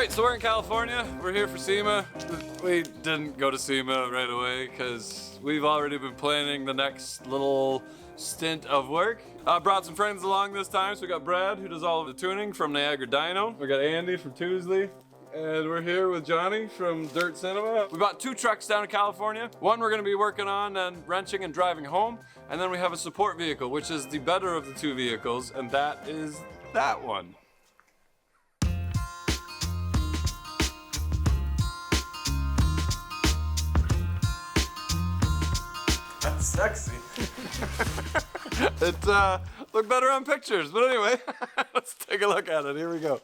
Alright, so we're in California. We're here for SEMA. We didn't go to SEMA right away because we've already been planning the next little stint of work. Brought some friends along this time. So we got Brad, who does all of the tuning from Niagara Dyno. We got Andy from Tuesday. And we're here with Johnny from Dirt Cinema. We bought 2 trucks down in California. One we're gonna be working on and wrenching and driving home. And then we have a support vehicle, which is the better of the 2 vehicles, and that is that one. That's sexy. It looked better on pictures, but anyway, let's take a look at it. Here we go.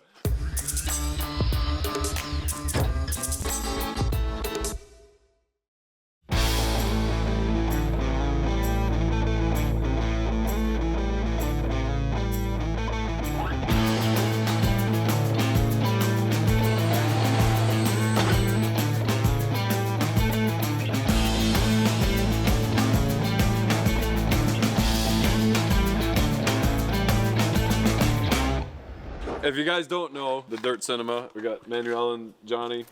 If you guys don't know the Dirt Cinema, we got Manuel and Johnny.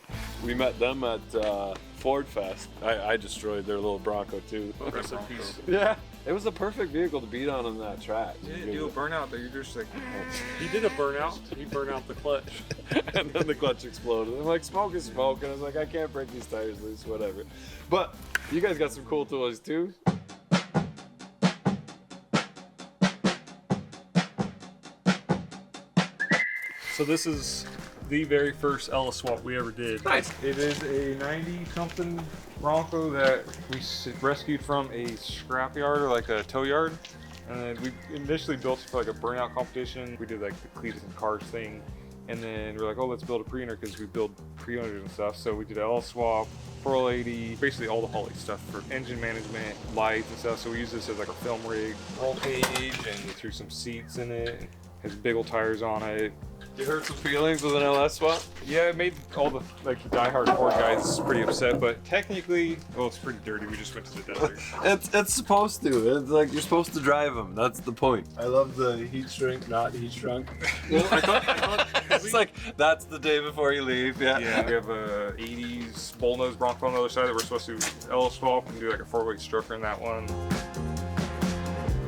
We met them at Ford Fest. I destroyed their little Bronco too. Rest in peace. Yeah, it was the perfect vehicle to beat on that track. You didn't do a burnout, but you're just like, he did a burnout. He burned out the clutch. And then the clutch exploded. I'm like, smoke is smoke. And I was like, I can't break these tires loose, whatever. But you guys got some cool toys too. So this is the very first Ella swap we ever did. Nice. It is a 90-something Bronco that we rescued from a scrapyard or like a tow yard. And then we initially built it for like a burnout competition. We did like the Cletus and Cars thing. And then we're like, oh, let's build a pre-owner because we build pre-owners and stuff. So we did an Ella swap, 480, basically all the Holley stuff for engine management, lights and stuff. So we use this as like a film rig, roll cage, and we threw some seats in it. It has big old tires on it. You hurt some feelings with an LS swap? Yeah, it made all the diehard Ford guys pretty upset, but technically, well, it's pretty dirty. We just went to the desert. It's supposed to. It's like you're supposed to drive them. That's the point. I love the heat shrink, not heat shrunk. Well, I thought It's like that's the day before you leave. Yeah. yeah, we have a 80s bullnose Bronco on the other side that we're supposed to L swap and do like a 4-way stroker in that one.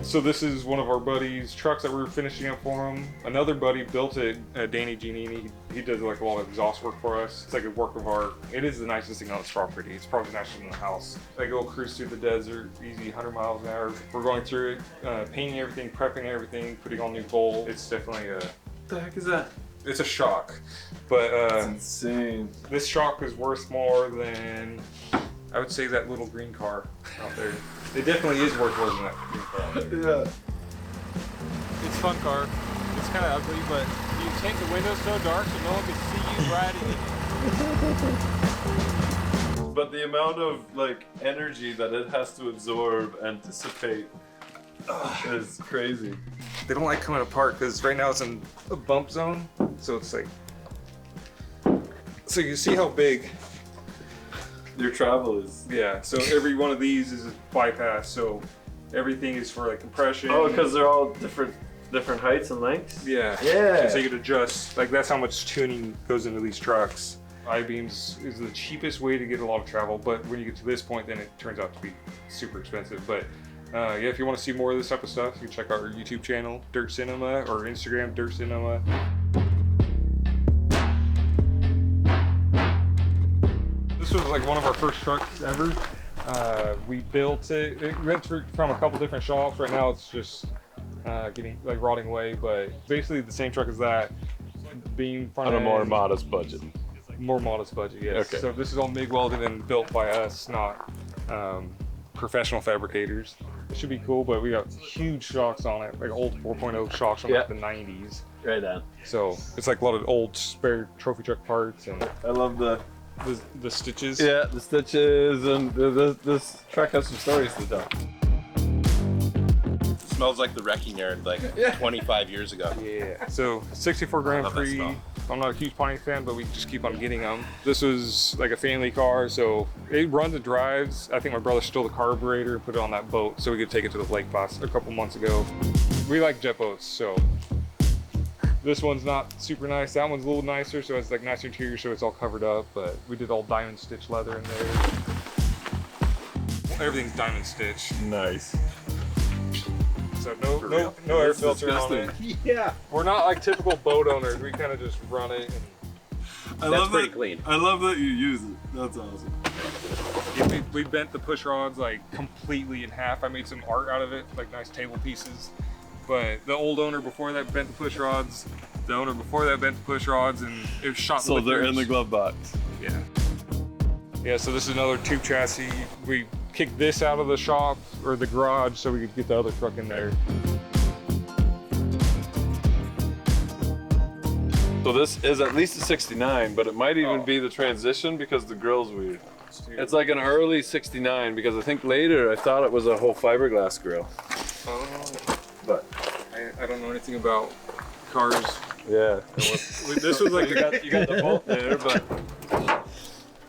So this is one of our buddies' trucks that we were finishing up for him. Another buddy built it, Danny Giannini. He does like a lot of exhaust work for us. It's like a work of art. It is the nicest thing on this property. It's probably nicer than the house. I go cruise through the desert, easy 100 miles an hour. We're going through it, painting everything, prepping everything, putting on new bolt. It's definitely What the heck is that? it's a shock. But That's insane. this shock is worth more than, I would say, that little green car out there. It definitely is worth more than that green car out there. Yeah. It's a fun car. It's kind of ugly, but you take the windows so dark so no one can see you riding it. But the amount of like energy that it has to absorb and dissipate is crazy. They don't like coming apart because right now it's in a bump zone, so it's like, so you see how big. Your travel is. Yeah, so every one of these is a bypass, so everything is for like compression. Oh, because they're all different heights and lengths? Yeah. Yeah. So you could adjust, like that's how much tuning goes into these trucks. I-beams is the cheapest way to get a lot of travel, but when you get to this point, then it turns out to be super expensive. But yeah, if you want to see more of this type of stuff, you can check out our YouTube channel, Dirt Cinema, or Instagram, Dirt Cinema. This was like one of our first trucks ever. We built it. It went from a couple different shops. Right now it's just getting like rotting away, but basically the same truck as that. Being front On a end, more modest budget. more modest budget, yes. Okay. So this is all MIG welded and built by us, not professional fabricators. It should be cool, but we got huge shocks on it, like old 4.0 shocks from like the 90s. Right on. So it's like a lot of old spare trophy truck parts and I love the stitches. Yeah, the stitches, and this truck has some stories to tell. Smells like the wrecking yard, like 25 years ago. Yeah. So 64 grand love that free. smell. I'm not a huge Pontiac fan, but we just keep on getting them. This was like a family car, so it runs and drives. I think my brother stole the carburetor and put it on that boat so we could take it to the lake pass a couple months ago. We like jet boats, so This one's not super nice. That one's a little nicer, so it's like nicer interior, so it's all covered up. But we did all diamond stitch leather in there. Everything's diamond stitched. Nice. So no air filter on it. Yeah. We're not like typical boat owners. We kind of just run it. And That's pretty clean. I love that you use it. That's awesome. yeah, we bent the push rods like completely in half. I made some art out of it, like nice table pieces. But the old owner before that bent the push rods. The owner before that bent the push rods, and it was shot. So they're in the glove box. Yeah. Yeah. So this is another tube chassis. We kicked this out of the shop or the garage so we could get the other truck in there. So this is at least a 69, but it might even be the transition because the grill's weird. It's like an early 69 because I think later I thought it was a whole fiberglass grill. Oh. But I don't know anything about cars. yeah. This was like you got the bolt there, but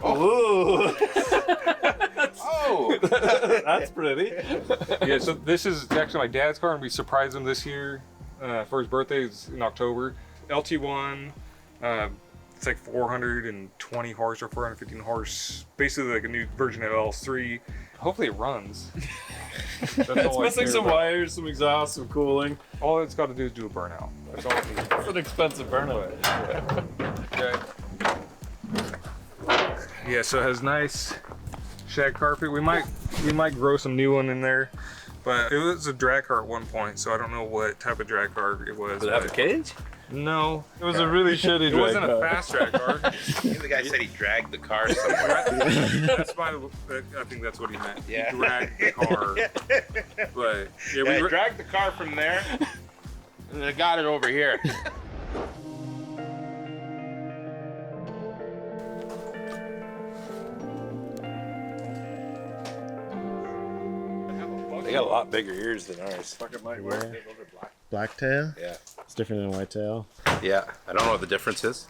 oh, oh, that's pretty. Yeah, so this is actually my dad's car, and we surprised him this year for his birthday. It's in October. LT1, it's like 420 horse or 415 horse, basically like a new version of LS3. Hopefully it runs. That's It's all I missing care some about. wires, some exhaust, some cooling. All it's got to do is do a burnout. That's all it needs. It's an expensive burnout. Okay. Yeah, so it has nice shag carpet. We might grow some new one in there, but it was a drag car at one point, so I don't know what type of drag car it was. Does it have a cage? No, It was a really shitty it drag wasn't car. a fast drag car. The guy said he dragged the car somewhere. That's my. I think that's what he meant. Yeah. He dragged the car. But yeah, Yeah, I we dragged the car from there, and I got it over here. They got a lot bigger ears than ours. Fucking might work. Blacktail? Yeah. It's different than whitetail. Yeah. I don't know what the difference is.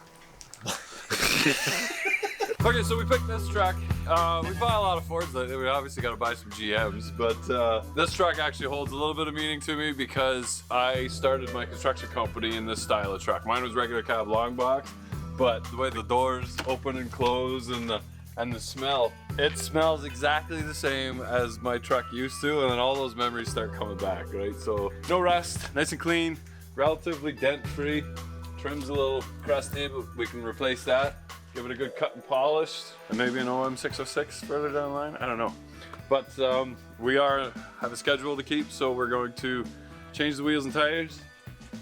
Okay, so we picked this truck. We buy a lot of Fords lately. We obviously got to buy some GMs, but this truck actually holds a little bit of meaning to me because I started my construction company in this style of truck. Mine was regular cab long box, but the way the doors open and close and the smell, it smells exactly the same as my truck used to, and then all those memories start coming back, right? So no rust, nice and clean, relatively dent-free. Trim's a little crusty, but we can replace that. Give it a good cut and polish, and maybe an OM606 further down the line. I don't know. But we have a schedule to keep, so we're going to change the wheels and tires,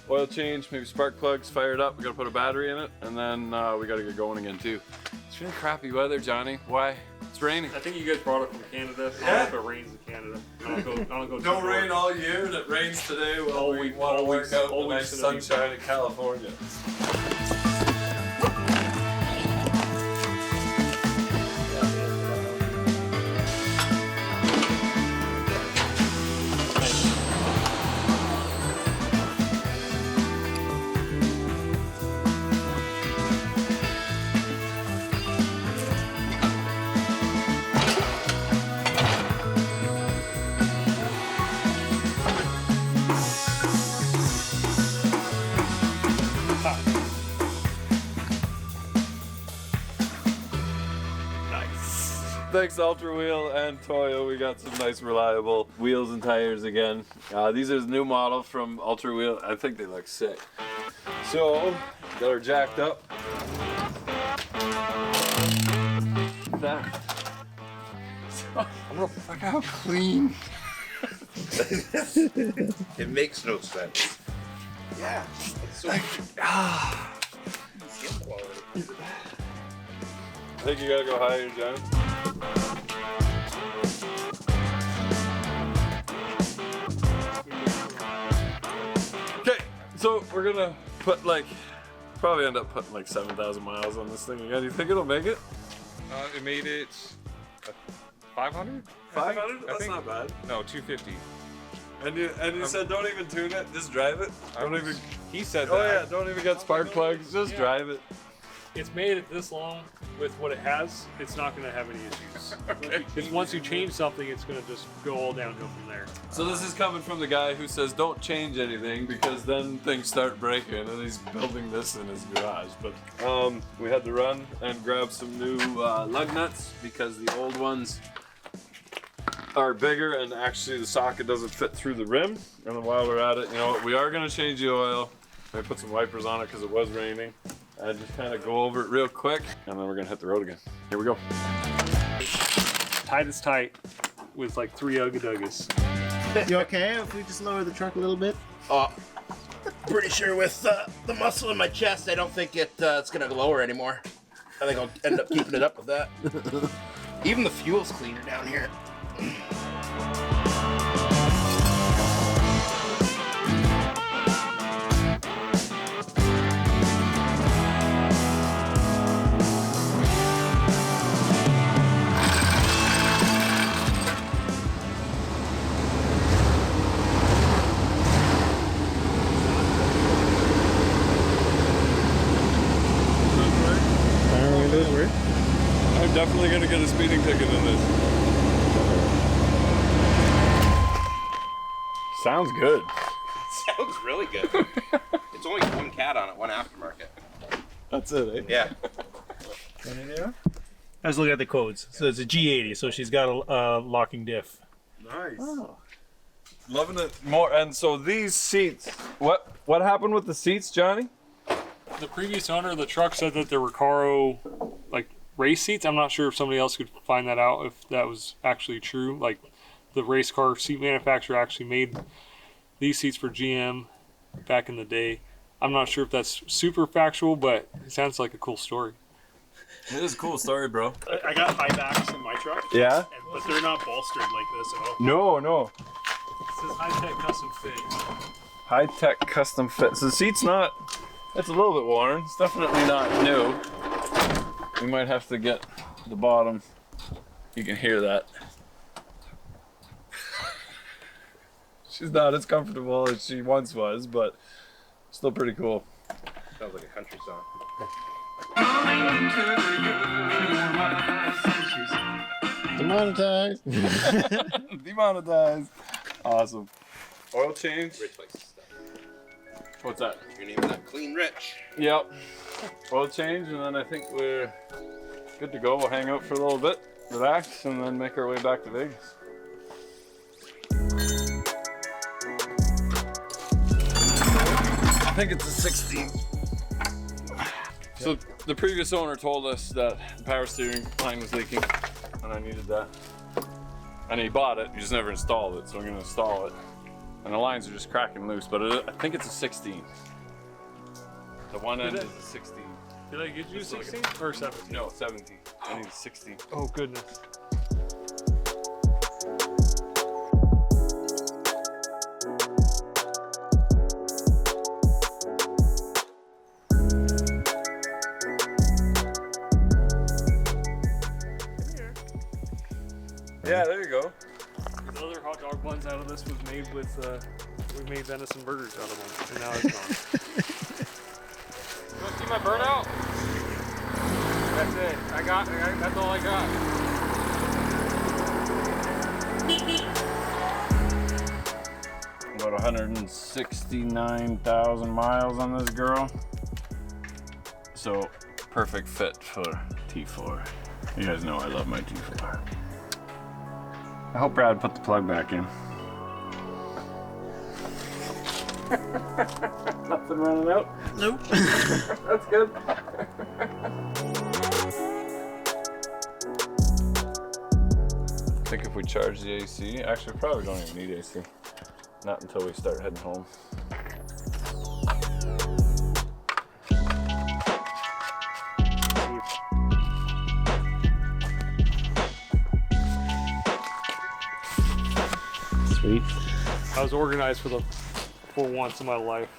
oil change, maybe spark plugs, fire it up. We gotta put a battery in it, and then we gotta get going again too. It's really crappy weather, Johnny. Why? It's raining. I think you guys brought it from Canada. I don't know if it rains in Canada. I don't go Don't too rain far. all year, and it rains today. Well, All we week- want to all work weeks- out all the nice weeks in a week. sunshine in California. Thanks Ultra Wheel and Toyo, we got some nice reliable wheels and tires again. These are the new model from Ultra Wheel. I think they look sick. So, got her jacked up. That. So, look how clean. It makes no sense. Yeah. It's so skin quality. I think you gotta go higher, John. Okay, so we're gonna put probably end up putting 7,000 miles on this thing again. You think it'll make it? it made it 500. 500? I That's think- not bad. No, 250. And you said don't even tune it, just drive it. Don't even. He said Oh that. yeah, don't even get spark plugs. Just drive it. it's made it this long with what it has, it's not going to have any issues. Because once you change something, it's going to just go all downhill from there. So this is coming from the guy who says don't change anything because then things start breaking, and he's building this in his garage. But we had to run and grab some new lug nuts because the old ones are bigger and actually the socket doesn't fit through the rim. And then while we're at it, you know, we are going to change the oil. I put some wipers on it because it was raining. I just kind of go over it real quick, and then we're gonna hit the road again. Here we go. Tight is tight with like 3 Ugga Duggas. You okay if we just lower the truck a little bit? Pretty sure with the muscle in my chest, I don't think it's gonna lower anymore. I think I'll end up keeping it up with that. Even the fuel's cleaner down here. I'm definitely gonna get a speeding ticket in this. Sounds good. Sounds really good. It's only one cat on it, one aftermarket. That's it, eh? Yeah. I was looking at the codes. So it's a G80, so she's got a locking diff. Nice. Oh. Loving it more. And so these seats, what happened with the seats, Johnny? The previous owner of the truck said that there were Caro like race seats. I'm not sure if somebody else could find that out, if that was actually true. Like the race car seat manufacturer actually made these seats for GM back in the day. I'm not sure if that's super factual, but it sounds like a cool story. It is a cool story, bro. I got high backs in my truck. Yeah? But they're not bolstered like this at all. No. It says high-tech custom fit. High-tech custom fit. So the seat's not, it's a little bit worn. It's definitely not new. We might have to get the bottom. You can hear that. She's not as comfortable as she once was, but still pretty cool. Sounds like a country song. Demonetized. Demonetized. Awesome. Oil change. Rich likes stuff. What's that? Your name is that Clean Rich. Yep. Oil change, and then I think we're good to go. We'll hang out for a little bit, relax, and then make our way back to Vegas. I think it's a 16. So the previous owner told us that the power steering line was leaking, and I needed that. And he bought it, he just never installed it, so we're gonna install it. And the lines are just cracking loose, but I think it's a 16. The one end is a 16. Did I get you a 16 or 17? No, 17. I need a 16. Oh, goodness. Yeah, there you go. The other hot dog buns out of this was made with, we made venison burgers out of them, and now it's gone. You want to see my burnout? That's it. That's all I got. About 169,000 miles on this girl. So, perfect fit for T4. You guys know I love my T4. I hope Brad put the plug back in. Nothing running out? Nope. That's good. I think if we charge the AC, actually we probably don't even need AC. Not until we start heading home. Sweet. I was organized for once in my life.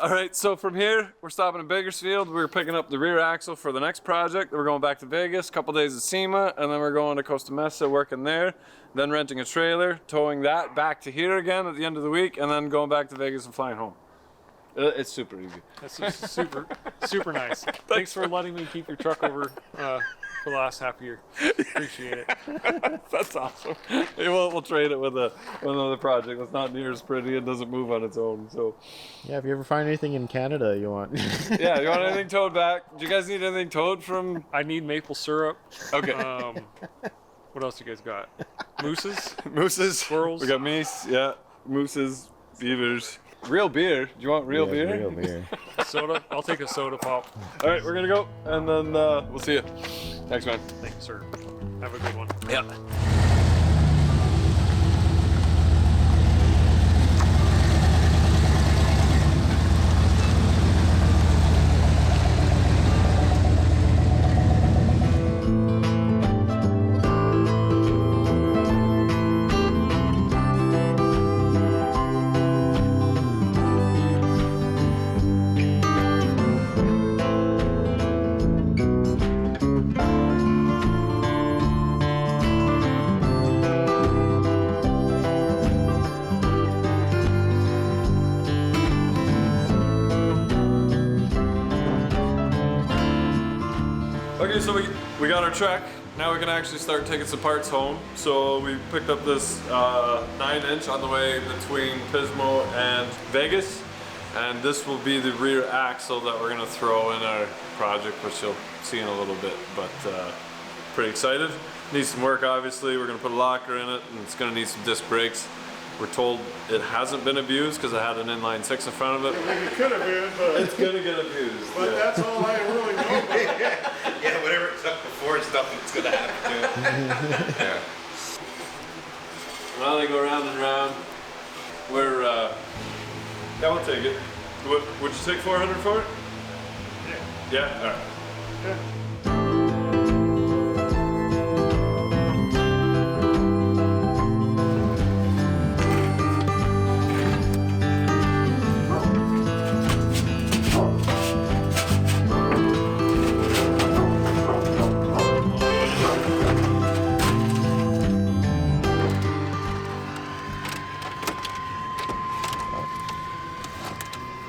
All right, so from here, we're stopping in Bakersfield. We're picking up the rear axle for the next project. We're going back to Vegas, a couple days at SEMA, and then we're going to Costa Mesa, working there, then renting a trailer, towing that back to here again at the end of the week, and then going back to Vegas and flying home. It's super easy. That's just super nice. Thanks for letting me keep your truck over for the last half year. Appreciate it. That's awesome. Hey, we'll trade it with another project that's not near as pretty and doesn't move on its own. So Yeah, if you ever find anything in Canada you want. yeah, you want anything towed back? Do you guys need anything towed from? I need maple syrup. Okay. What else you guys got? Mooses? Mooses. Squirrels. We got meese. Yeah. Mooses. Beavers. Real beer. Do you want real Yeah, beer? Real beer. Soda? I'll take a soda pop. All right, we're gonna go, and then we'll see you. Thanks, man. Thank you, sir. Have a good one. Yeah. Okay, so we got our truck. Now we can actually start taking some parts home. So we picked up this 9-inch on the way between Pismo and Vegas. And this will be the rear axle that we're gonna throw in our project, which you'll see in a little bit, but pretty excited. Needs some work, obviously. We're gonna put a locker in it, and it's gonna need some disc brakes. We're told it hasn't been abused because it had an inline 6 in front of it. It could have been, but It's gonna get abused. but yeah. that's all I really know about it. Yeah, whatever it's up before, it's nothing that's gonna happen to it. Yeah. Well, they go round and round. We're, yeah, we'll take it. Would you take 400 for it? Yeah. Yeah? All right.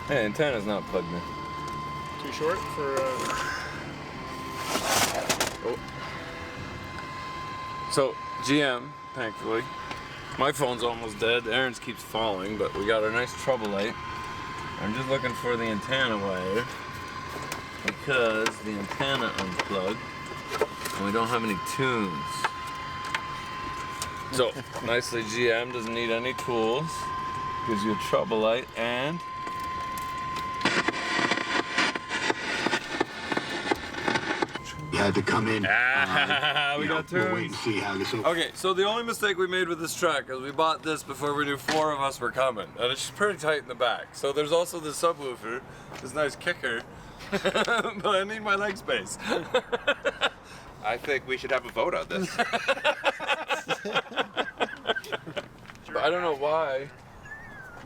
Hey, antenna's not plugged in. Too short for. So, GM, thankfully. My phone's almost dead. Aaron's keeps falling, but we got our nice trouble light. I'm just looking for the antenna wire because the antenna unplugged and we don't have any tunes. So, nicely GM, doesn't need any tools. Gives you a trouble light and You had to come in. we got We'll tunes. wait and see how this will. Okay, so the only mistake we made with this truck is we bought this before we knew 4 of us were coming, and it's pretty tight in the back. So there's also this subwoofer, this nice kicker, but I need my leg space. I think we should have a vote on this. I don't know why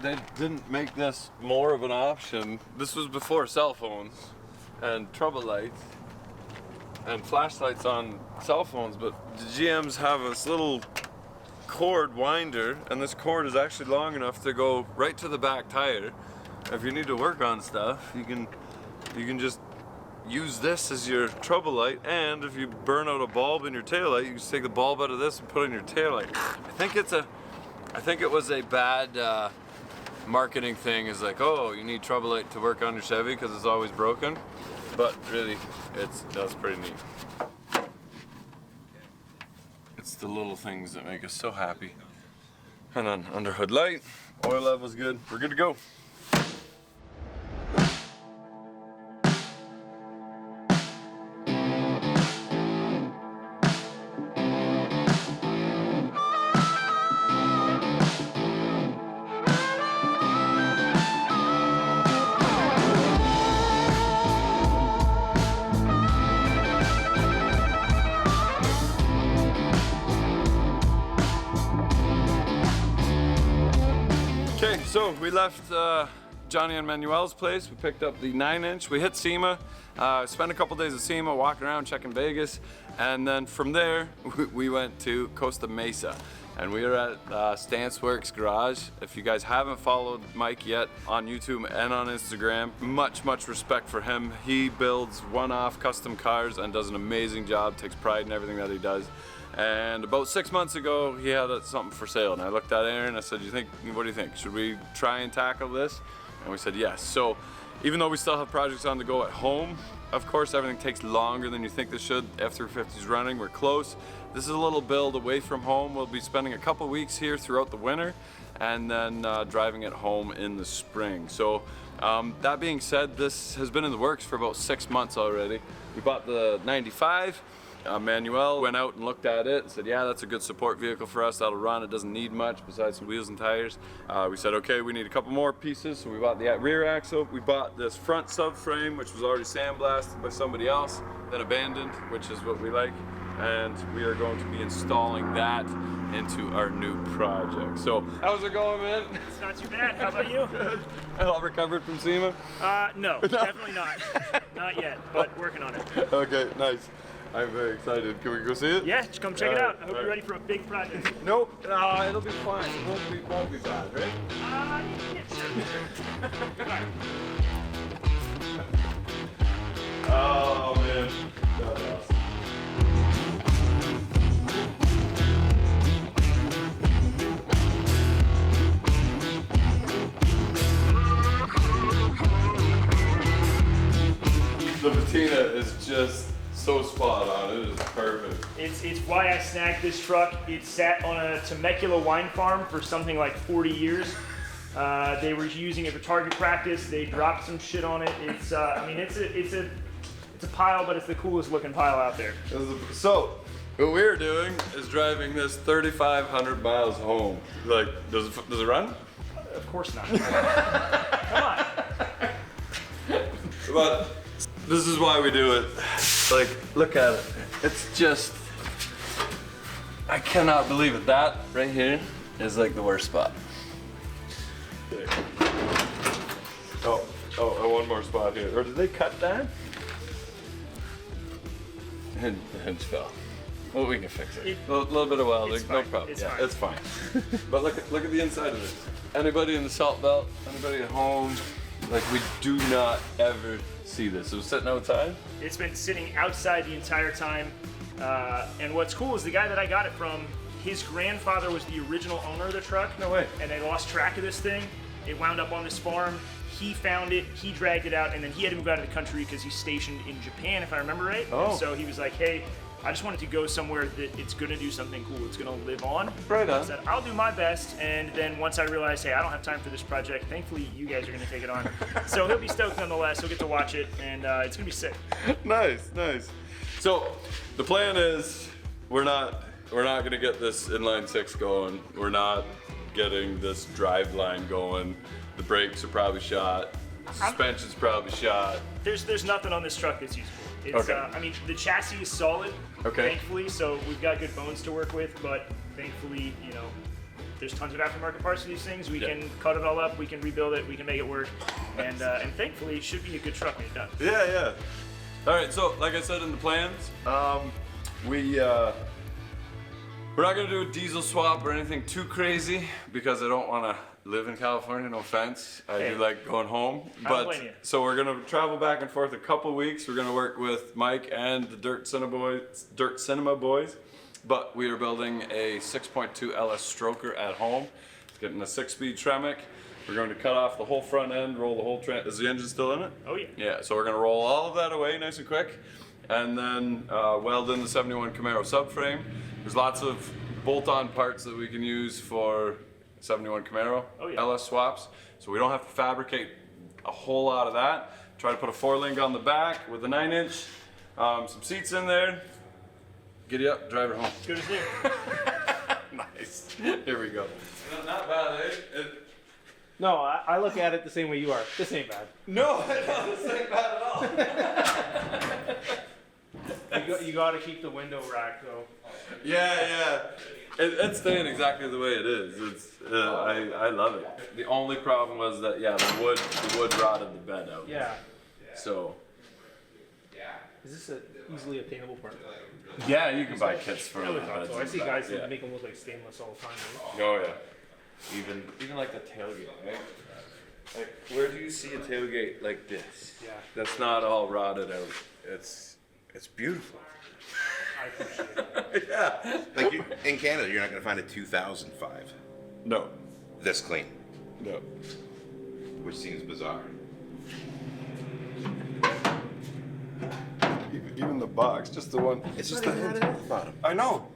they didn't make this more of an option. This was before cell phones and trouble lights and flashlights on cell phones, but the GMs have this little cord winder, and this cord is actually long enough to go right to the back tire. If you need to work on stuff, you can just use this as your trouble light, and if you burn out a bulb in your taillight, you can just take the bulb out of this and put it in your taillight. I think it was a bad marketing thing, is like, oh, you need trouble light to work on your Chevy because it's always broken. But really, that's pretty neat. It's the little things that make us so happy. And then under hood light, oil level's good. We're good to go. Okay, so we left Johnny and Manuel's place. We picked up the 9-inch. We hit SEMA, spent a couple days at SEMA, walking around, checking Vegas, and then from there we went to Costa Mesa. and we are at Stance Works Garage. If you guys haven't followed Mike yet on YouTube and on Instagram, much respect for him. He builds one-off custom cars and does an amazing job, takes pride in everything that he does. And about 6 months ago, he had something for sale, and I looked at Aaron and I said, what do you think? Should we try and tackle this? And we said yes. So even though we still have projects on the go at home, of course everything takes longer than you think this should. F350's running, we're close. This is a little build away from home. We'll be spending a couple weeks here throughout the winter and then driving it home in the spring. So that being said, this has been in the works for about 6 months already. We bought the 95. Manuel went out and looked at it and said, yeah, that's a good support vehicle for us. That'll run. It doesn't need much besides some wheels and tires. We said, okay, we need a couple more pieces. So we bought the rear axle. We bought this front subframe, which was already sandblasted by somebody else, then abandoned, which is what we like. And we are going to be installing that into our new project. So, how's it going, man? It's not too bad. How about you? Good. All recovered from SEMA? No, definitely not. Not yet, but working on it. Okay, nice. I'm very excited. Can we go see it? Yeah, just come check it out. I hope you're ready for a big project. Nope. It'll be fine. It won't be bad, right? Yeah, sure. Oh, man. That's awesome. The patina is just so spot on. It is perfect. It's why I snagged this truck. It sat on a Temecula wine farm for something like 40 years. They were using it for target practice. They dropped some shit on it. It's I mean it's a pile, but it's the coolest looking pile out there. So what we're doing is driving this 3,500 miles home. Like, does it run? Of course not. Come on. But this is why we do it. Like, look at it. It's just, I cannot believe it. That right here is like the worst spot. Oh, one more spot here. Or did they cut that? The hinge fell. Well, we can fix it. A little bit of welding, no problem. It's fine. But look at the inside of this. Anybody in the salt belt, anybody at home, like, we do not ever see this. It was sitting outside? It's been sitting outside the entire time. And what's cool is the guy that I got it from, his grandfather was the original owner of the truck. No way. And they lost track of this thing. It wound up on this farm. He found it, he dragged it out, and then he had to move out of the country because he's stationed in Japan, if I remember right. Oh. And so he was like, hey, I just wanted to go somewhere that it's gonna do something cool, it's gonna live on. Right on. I said, I'll do my best, and then once I realized, hey, I don't have time for this project, thankfully you guys are gonna take it on. So he'll be stoked nonetheless, he'll get to watch it, and it's gonna be sick. Nice. So the plan is we're not gonna get this inline six going. We're not getting this drive line going. The brakes are probably shot. Suspension's probably shot. There's nothing on this truck that's useful. It's, Okay. I mean, the chassis is solid, Okay. thankfully, so we've got good bones to work with, but thankfully, you know, there's tons of aftermarket parts for these things. We can cut it all up, we can rebuild it, we can make it work, and thankfully, it should be a good truck when it does. Yeah. All right, so like I said in the plans, we're not gonna do a diesel swap or anything too crazy because I don't wanna live in California, no offense. I do like going home. So we're gonna travel back and forth a couple weeks. We're gonna work with Mike and the Dirt Cinema Boys. But we are building a 6.2 LS stroker at home. It's getting a 6-speed Tremec. We're going to cut off the whole front end, roll the whole is the engine still in it? Oh yeah. Yeah, so we're gonna roll all of that away nice and quick, and then weld in the 71 Camaro subframe. There's lots of bolt-on parts that we can use for 71 Camaro LS swaps, so we don't have to fabricate a whole lot of that. Try to put a 4-link on the back with a 9-inch, some seats in there. Giddy up, drive it home. Good as new. Nice. Here we go. Not bad, eh? No, I look at it the same way you are. This ain't bad. No, this ain't bad at all. You got to keep the window rack though. Yeah. It's staying exactly the way it is. It's I love it. The only problem was that the wood rotted the bed out. Yeah. So Is this easily obtainable part? Yeah, you can buy kits for I would thought so. I see guys yeah. that make them look like stainless all the time. Right? Oh yeah. Even like the tailgate, right? Like, where do you see a tailgate like this? Yeah. That's not all rotted out. It's beautiful. I appreciate it. Yeah. Like in Canada, you're not gonna find a 2005 No. this clean, No. which seems bizarre. Even the box, just the one. It's just the bottom. I know.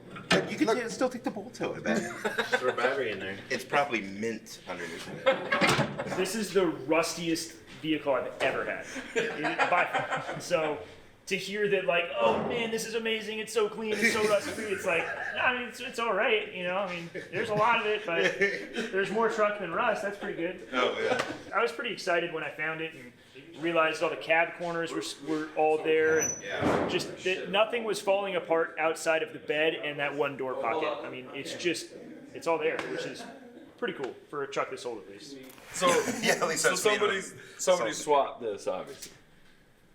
You can still take the bolt out of that. Throw a battery in there. It's probably mint underneath it. This is the rustiest vehicle I've ever had, by far. So to hear that, like, oh man, this is amazing, it's so clean, it's so rust-free, it's like, I mean, it's all right, you know. I mean, there's a lot of it, but there's more truck than rust. That's pretty good. Oh yeah. I was pretty excited when I found it and realized all the cab corners were all there, and just that nothing was falling apart outside of the bed and that one door pocket. I mean, it's all there, which is pretty cool for a truck this old at least. So Yeah, at least so that's me. somebody swapped this, obviously.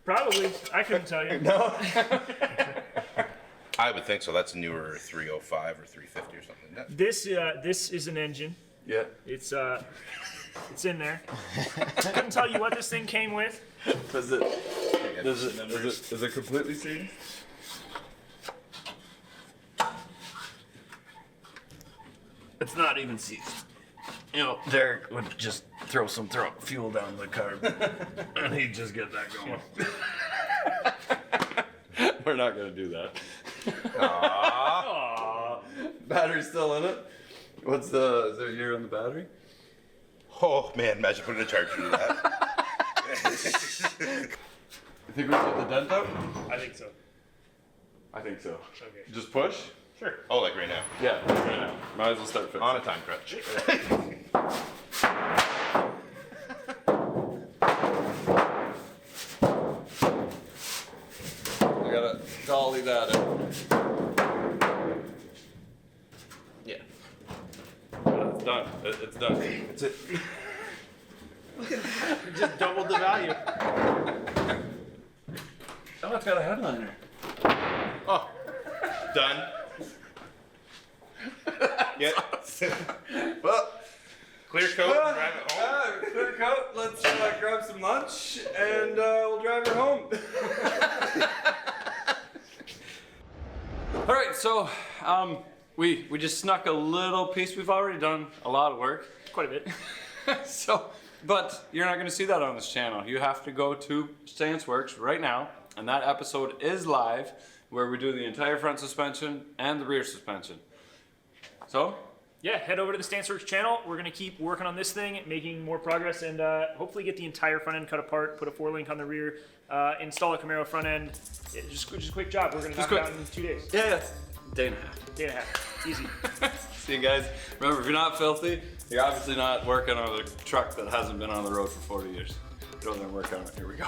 Probably, I couldn't tell you. No. I would think so. That's newer 305 or 350 or something. This is an engine. Yeah. It's in there. Couldn't tell you what this thing came with. Is it completely sealed? It's not even seasoned. You know, Derek would just throw some fuel down the carb, and he'd just get that going. We're not gonna do that. Aww. Battery's still in it. Is there a year on the battery? Oh man, imagine putting a charger to that. You think we can get the dent out? I think so. I think so. Okay. Just push? Sure. Oh, like right now. Yeah, right now. Might as well start fixing. On a time crunch. I gotta dolly that in. Yeah. It's done. It's done. That's it. Just doubled the value. Oh, it's got a headliner. Oh, done. Yeah. Well, clear coat and drive it home. Clear coat. Let's grab some lunch and we'll drive her home. All right, so we just snuck a little piece. We've already done a lot of work. Quite a bit. But you're not going to see that on this channel. You have to go to Stance Works right now, and that episode is live, where we do the entire front suspension and the rear suspension. So, Yeah, head over to the StanceWorks channel. We're gonna keep working on this thing, making more progress, and hopefully get the entire front end cut apart, put a 4-link on the rear, install a Camaro front end. Yeah, just a quick job. We're gonna knock it out in 2 days. yeah. Day and a half. Day and a half. Easy. See you guys. Remember, if you're not filthy, you're obviously not working on a truck that hasn't been on the road for 40 years. Go there and work on it. Here we go.